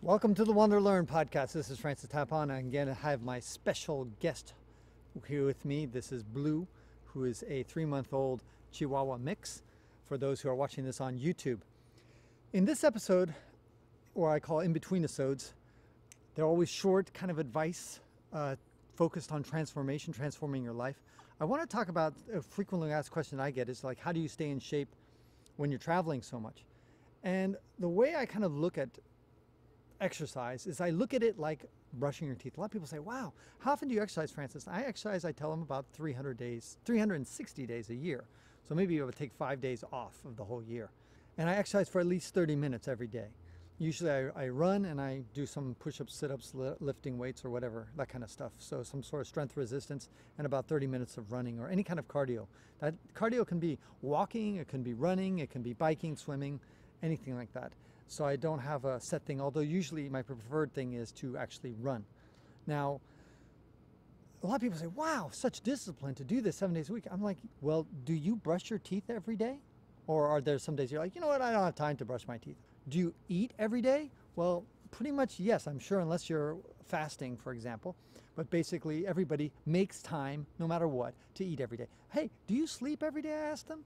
Welcome to the Wander Learn podcast. This is Francis Tapon, and again, I have my special guest here with me. This is Blue, who is a 3-month-old Chihuahua mix, for those who are watching this on YouTube. In this episode, or I call in-between episodes, they're always short, kind of advice, focused on transformation, transforming your life. I want to talk about a frequently asked question I get is like, how do you stay in shape when you're traveling so much? And the way I kind of look at exercise is I look at it like brushing your teeth. A lot of people say, wow, how often do you exercise, Francis? I exercise, I tell them, about 360 days a year. So maybe you would take 5 days off of the whole year. And I exercise for at least 30 minutes every day. Usually I run and I do some push-ups, sit-ups, lifting weights or whatever, that kind of stuff. So some sort of strength resistance and about 30 minutes of running or any kind of cardio. That cardio can be walking, it can be running, it can be biking, swimming, anything like that. So I don't have a set thing, although usually my preferred thing is to actually run. Now, a lot of people say, wow, such discipline to do this 7 days a week. I'm like, well, do you brush your teeth every day? Or are there some days you're like, you know what, I don't have time to brush my teeth. Do you eat every day? Well, pretty much yes, I'm sure, unless you're fasting, for example. But basically everybody makes time, no matter what, to eat every day. Hey, do you sleep every day, I asked them.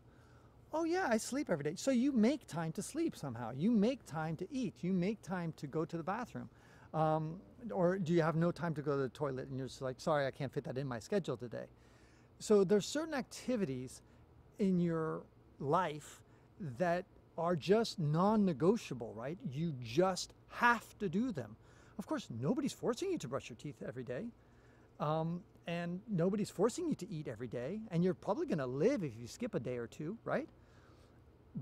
Oh yeah, I sleep every day. So you make time to sleep somehow. You make time to eat. You make time to go to the bathroom. Or do you have no time to go to the toilet and you're just like, sorry, I can't fit that in my schedule today. So there's certain activities in your life that are just non-negotiable, right? You just have to do them. Of course, nobody's forcing you to brush your teeth every day. And nobody's forcing you to eat every day, and you're probably going to live if you skip a day or two, right?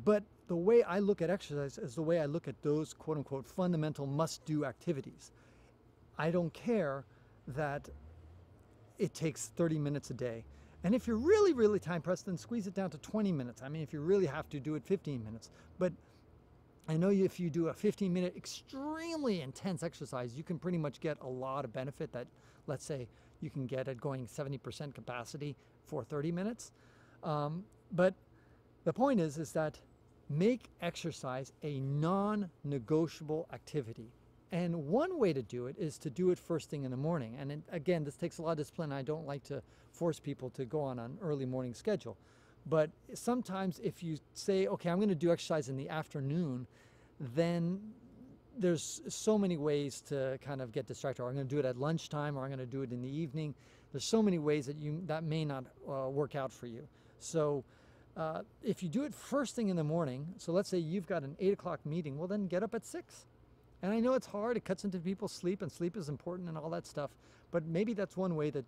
But the way I look at exercise is the way I look at those quote-unquote fundamental must-do activities. I don't care that it takes 30 minutes a day. And if you're really, really time-pressed, then squeeze it down to 20 minutes. I mean, if you really have to, do it 15 minutes. But I know if you do a 15-minute extremely intense exercise, you can pretty much get a lot of benefit that, let's say, you can get at going 70% capacity for 30 minutes. But the point is that make exercise a non-negotiable activity. And one way to do it is to do it first thing in the morning. And again, this takes a lot of discipline. I don't like to force people to go on an early morning schedule. But sometimes if you say, okay, I'm going to do exercise in the afternoon, then there's so many ways to kind of get distracted. Or I'm going to do it at lunchtime, or I'm going to do it in the evening. There's so many ways that may not work out for you. So if you do it first thing in the morning, so let's say you've got an 8 o'clock meeting, well then get up at 6. And I know it's hard, it cuts into people's sleep, and sleep is important and all that stuff, but maybe that's one way to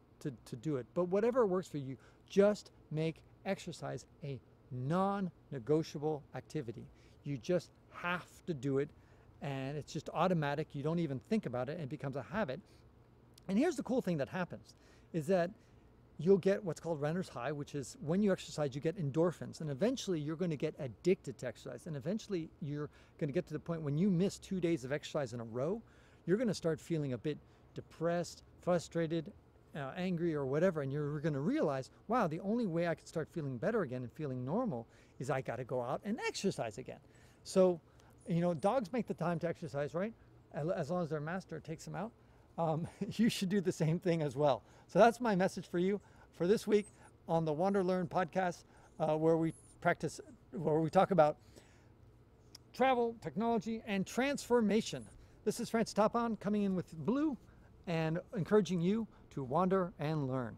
do it. But whatever works for you, just make exercise a non-negotiable activity. You just have to do it, and it's just automatic. You don't even think about it, and it becomes a habit. And here's the cool thing that happens, is that you'll get what's called runner's high, which is when you exercise, you get endorphins, and eventually you're going to get addicted to exercise. And eventually you're going to get to the point when you miss 2 days of exercise in a row, you're going to start feeling a bit depressed, frustrated, angry, or whatever. And you're going to realize, wow, the only way I can start feeling better again and feeling normal is I got to go out and exercise again. So, you know, dogs make the time to exercise, right? As long as their master takes them out. You should do the same thing as well. So that's my message for you for this week on the Wander Learn podcast, where we talk about travel, technology, and transformation. This is Francis Tapon coming in with Blue and encouraging you to wander and learn.